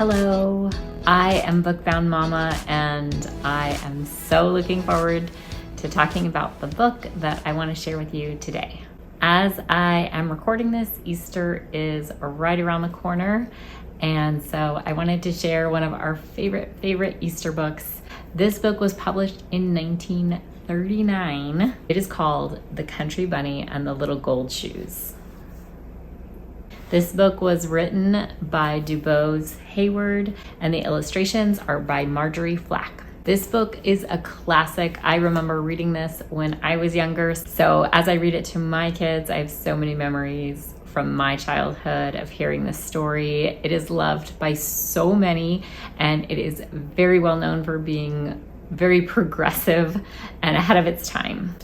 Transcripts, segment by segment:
Hello, I am Bookbound Mama, and I am so looking forward to talking about the book that I want to share with you today. As I am recording this, Easter is right around the corner, and so I wanted to share one of our favorite Easter books. This book was published in 1939. It is called The Country Bunny and the Little Gold Shoes. This book was written by DuBose, Heyward, and the illustrations are by Marjorie, Flack. This book is a classic. I remember reading this when I was younger. So as I read it to my kids, I have so many memories from my childhood of hearing this story. It is loved by so many, and it is very well known for being very progressive and ahead of its time.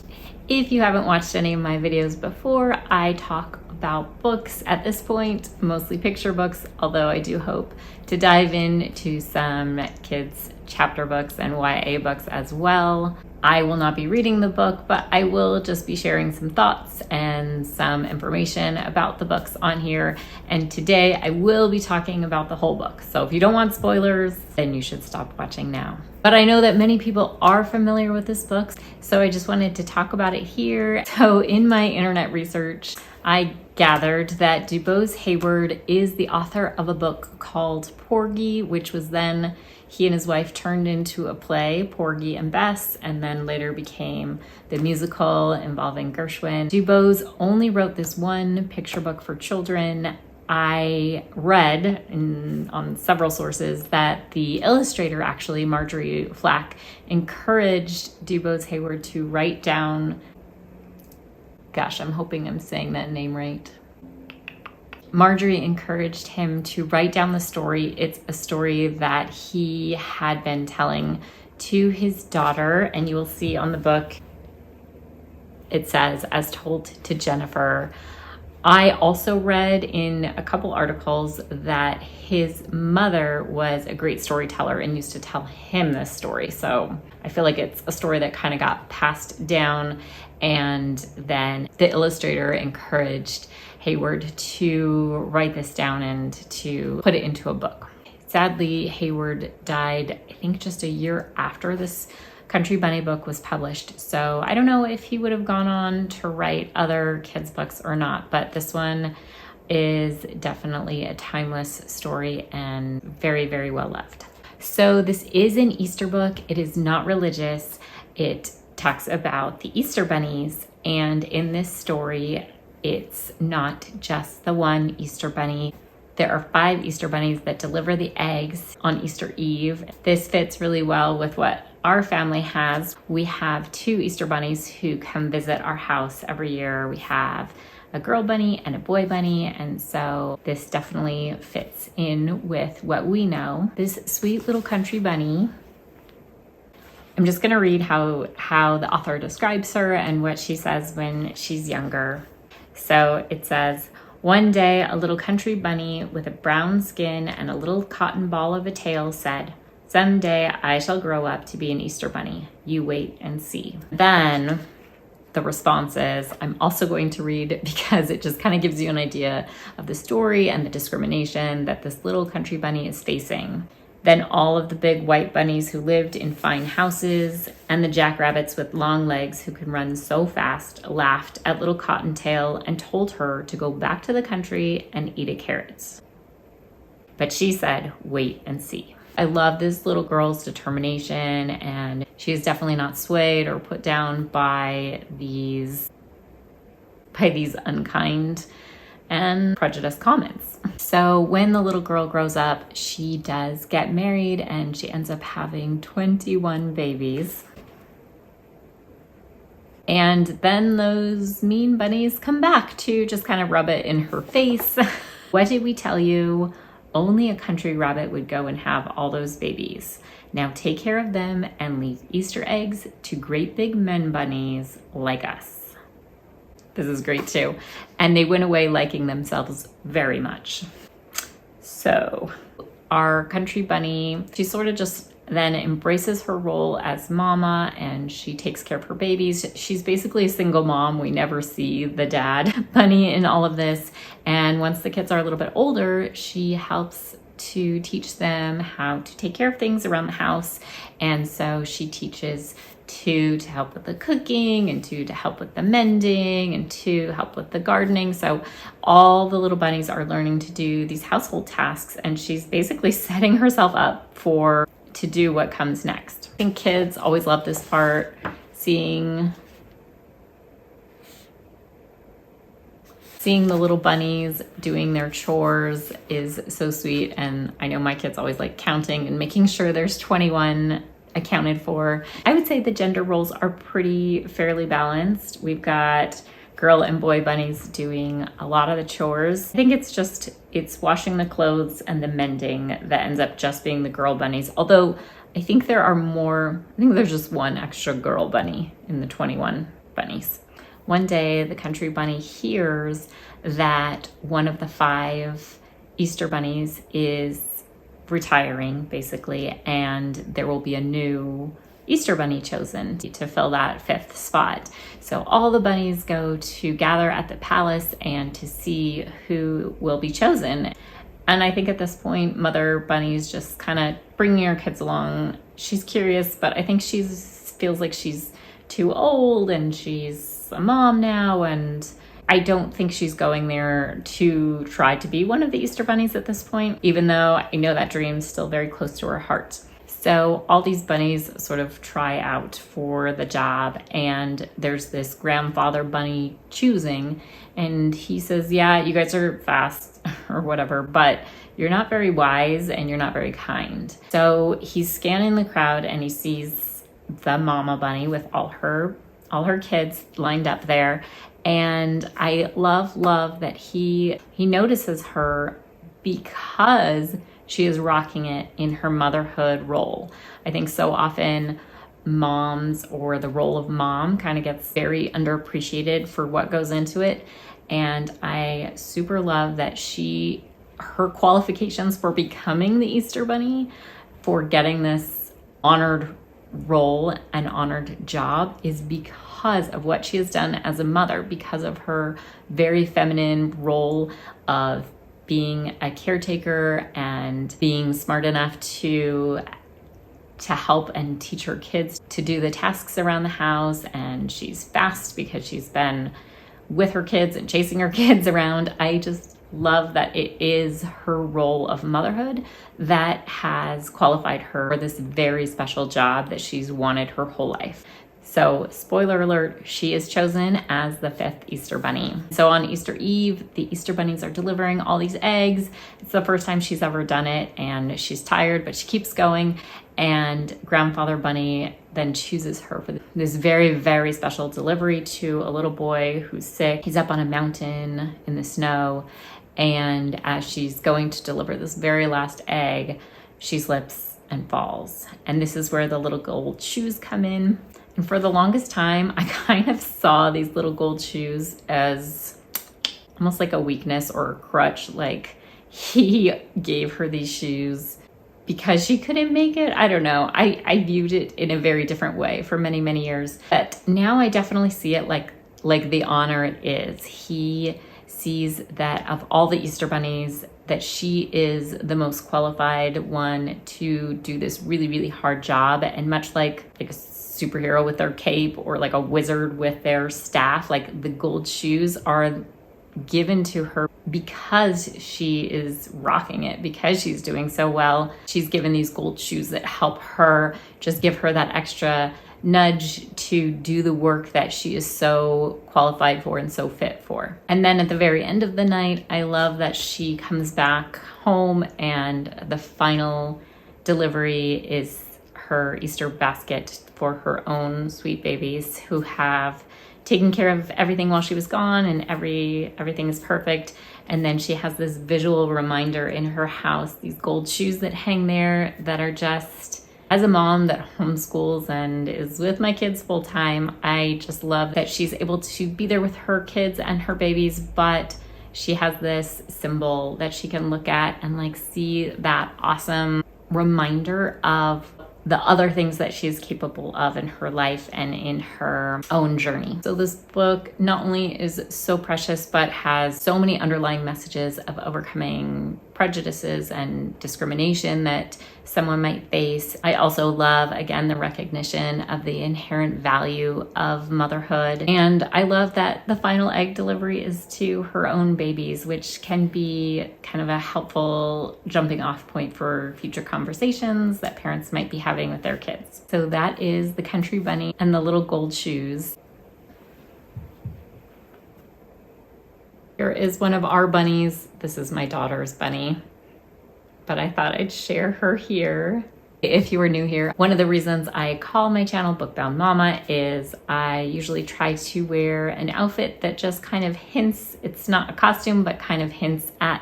If you haven't watched any of my videos before, I talk about books at this point, mostly picture books, although I do hope to dive into some kids chapter books and YA books as well. I will not be reading the book, but I will just be sharing some thoughts and some information about the books on here. And today I will be talking about the whole book. So if you don't want spoilers, then you should stop watching now. But I know that many people are familiar with this book, so I just wanted to talk about it here. So in my internet research, I gathered that DuBose Heyward is the author of a book called Porgy, which was then he and his wife turned into a play, Porgy and Bess, and then later became the musical involving Gershwin. DuBose only wrote this one picture book for children. I read on several sources that the illustrator, actually, Marjorie Flack, encouraged DuBose Heyward to write down, gosh, I'm hoping I'm saying that name right. Marjorie encouraged him to write down the story. It's a story that he had been telling to his daughter, and you will see on the book, it says, as told to Jennifer. I also read in a couple articles that his mother was a great storyteller and used to tell him this story. So I feel like it's a story that kind of got passed down, and then the illustrator encouraged Heyward to write this down and to put it into a book. Sadly, Heyward died, I think, just a year after this Country Bunny book was published. So I don't know if he would have gone on to write other kids' books or not, but this one is definitely a timeless story and very well loved. So this is an Easter book. It is not religious. It talks about the Easter bunnies, and in this story, it's not just the one Easter bunny. There are 5 Easter bunnies that deliver the eggs on Easter Eve. This fits really well with what our family has. We have 2 Easter bunnies who come visit our house every year. We have a girl bunny and a boy bunny, and so this definitely fits in with what we know. This sweet little country bunny, I'm just gonna read how the author describes her and what she says when she's younger. So it says, "One day, a little country bunny with a brown skin and a little cotton ball of a tail said, 'Someday I shall grow up to be an Easter bunny. You wait and see.'" Then the response is, I'm also going to read because it just kind of gives you an idea of the story and the discrimination that this little country bunny is facing. "Then all of the big white bunnies who lived in fine houses and the jackrabbits with long legs who can run so fast laughed at little Cottontail and told her to go back to the country and eat a carrot. But she said, 'Wait and see.'" I love this little girl's determination, and she is definitely not swayed or put down by these unkind and prejudiced comments. So when the little girl grows up, she does get married, and she ends up having 21 babies. And then those mean bunnies come back to just kind of rub it in her face. What did we tell you? Only a country rabbit would go and have all those babies. Now take care of them and leave Easter eggs to great big men bunnies like us. This is great too. And they went away liking themselves very much. So our country bunny, she sort of just then embraces her role as mama, and she takes care of her babies. She's basically a single mom. We never see the dad bunny in all of this. And once the kids are a little bit older, she helps to teach them how to take care of things around the house. And so she teaches two to help with the cooking, and two to help with the mending, and two to help with the gardening. So all the little bunnies are learning to do these household tasks, and she's basically setting herself up to do what comes next. I think kids always love this part. Seeing the little bunnies doing their chores is so sweet. And I know my kids always like counting and making sure there's 21 accounted for. I would say the gender roles are fairly balanced. We've got girl and boy bunnies doing a lot of the chores. I think it's washing the clothes and the mending that ends up just being the girl bunnies. Although I think there's just one extra girl bunny in the 21 bunnies. One day, the country bunny hears that one of the 5 Easter bunnies is retiring, basically, and there will be a new Easter bunny chosen to fill that 5th spot. So all the bunnies go to gather at the palace and to see who will be chosen. And I think at this point, Mother Bunny's just kind of bringing her kids along. She's curious, but I think she feels like she's too old, and she's a mom now, and I don't think she's going there to try to be one of the Easter bunnies at this point, even though I know that dream's still very close to her heart. So all these bunnies sort of try out for the job, and there's this grandfather bunny choosing, and he says, yeah, you guys are fast or whatever, but you're not very wise and you're not very kind. So he's scanning the crowd, and he sees the mama bunny with all her kids lined up there. And I love that he notices her because she is rocking it in her motherhood role. I think so often moms, or the role of mom, kind of gets very underappreciated for what goes into it. And I super love that her qualifications for becoming the Easter bunny, for getting this honored role and honored job, is because of what she has done as a mother, because of her very feminine role of being a caretaker and being smart enough to help and teach her kids to do the tasks around the house. And she's fast because she's been with her kids and chasing her kids around. I just love that it is her role of motherhood that has qualified her for this very special job that she's wanted her whole life. So, spoiler alert, she is chosen as the 5th Easter bunny. So on Easter Eve, the Easter bunnies are delivering all these eggs. It's the first time she's ever done it, and she's tired, but she keeps going. And Grandfather Bunny then chooses her for this very, very special delivery to a little boy who's sick. He's up on a mountain in the snow. And as she's going to deliver this very last egg, she slips and falls. And this is where the little gold shoes come in. And for the longest time, I kind of saw these little gold shoes as almost like a weakness or a crutch. Like, he gave her these shoes because she couldn't make it. I don't know. I viewed it in a very different way for many, many years. But now I definitely see it like the honor it is. He sees that of all the Easter bunnies, that she is the most qualified one to do this really, really hard job. And much like a superhero with their cape, or like a wizard with their staff, like the gold shoes are given to her because she is rocking it, because she's doing so well. She's given these gold shoes that help her, just give her that extra nudge to do the work that she is so qualified for and so fit for. And then at the very end of the night, I love that she comes back home, and the final delivery is her Easter basket for her own sweet babies, who have taken care of everything while she was gone, and everything is perfect. And then she has this visual reminder in her house, these gold shoes that hang there, that are just, as a mom that homeschools and is with my kids full time, I just love that she's able to be there with her kids and her babies, but she has this symbol that she can look at and like see that awesome reminder of the other things that she's capable of in her life and in her own journey. So this book not only is so precious, but has so many underlying messages of overcoming prejudices and discrimination that someone might face. I also love, again, the recognition of the inherent value of motherhood. And I love that the final egg delivery is to her own babies, which can be kind of a helpful jumping off point for future conversations that parents might be having with their kids. So that is The Country Bunny and the Little Gold Shoes. Here is one of our bunnies. This is my daughter's bunny, but I thought I'd share her here. If you are new here, one of the reasons I call my channel Bookbound Mama is I usually try to wear an outfit that just kind of hints, it's not a costume, but kind of hints at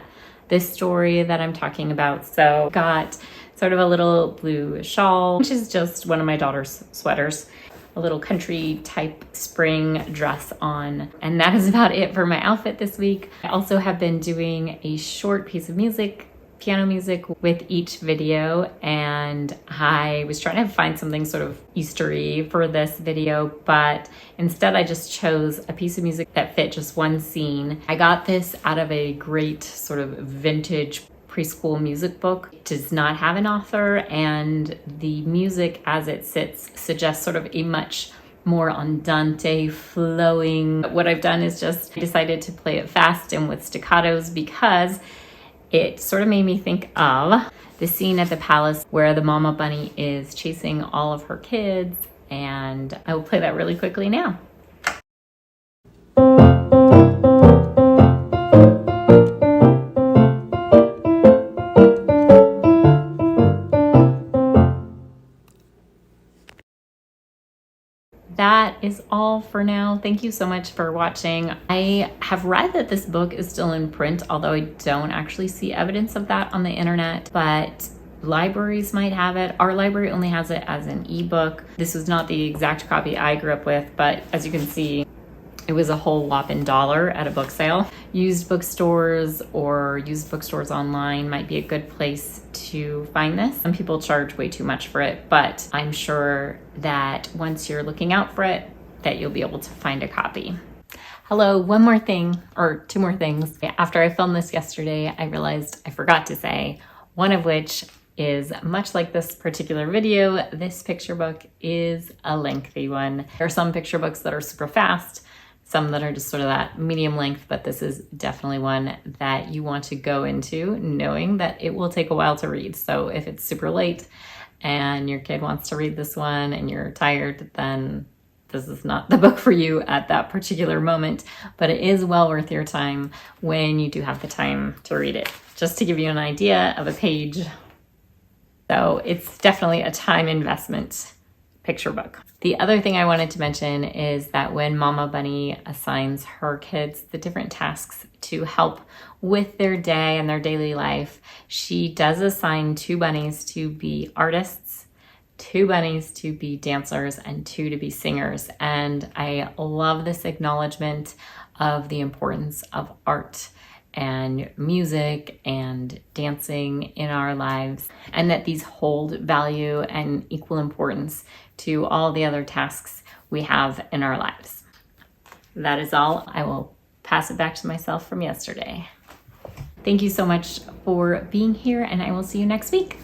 this story that I'm talking about. So got sort of a little blue shawl, which is just one of my daughter's sweaters, a little country type spring dress on. And that is about it for my outfit this week. I also have been doing a short piece of music, piano music, with each video. And I was trying to find something sort of Eastery for this video, but instead I just chose a piece of music that fit just one scene. I got this out of a great sort of vintage preschool music book. It does not have an author, and the music as it sits suggests sort of a much more andante, flowing. What I've done is just decided to play it fast and with staccatos because it sort of made me think of the scene at the palace where the mama bunny is chasing all of her kids, and I will play that really quickly now. That is all for now. Thank you so much for watching. I have read that this book is still in print, although I don't actually see evidence of that on the internet, but libraries might have it. Our library only has it as an ebook. This was not the exact copy I grew up with, but as you can see, it was a whole whopping $1 at a book sale. Used bookstores or used bookstores online might be a good place to find this. Some people charge way too much for it, but I'm sure that once you're looking out for it, that you'll be able to find a copy. Hello, one more thing, or two more things. After I filmed this yesterday, I realized I forgot to say, one of which is much like this particular video, this picture book is a lengthy one. There are some picture books that are super fast, some that are just sort of that medium length, but this is definitely one that you want to go into knowing that it will take a while to read. So if it's super late and your kid wants to read this one and you're tired, then this is not the book for you at that particular moment, but it is well worth your time when you do have the time to read it. Just to give you an idea of a page. So it's definitely a time investment picture book. The other thing I wanted to mention is that when Mama Bunny assigns her kids the different tasks to help with their day and their daily life, she does assign 2 bunnies to be artists, 2 bunnies to be dancers, and 2 to be singers. And I love this acknowledgement of the importance of art and music and dancing in our lives, and that these hold value and equal importance to all the other tasks we have in our lives. That is all. I will pass it back to myself from yesterday. Thank you so much for being here, and I will see you next week.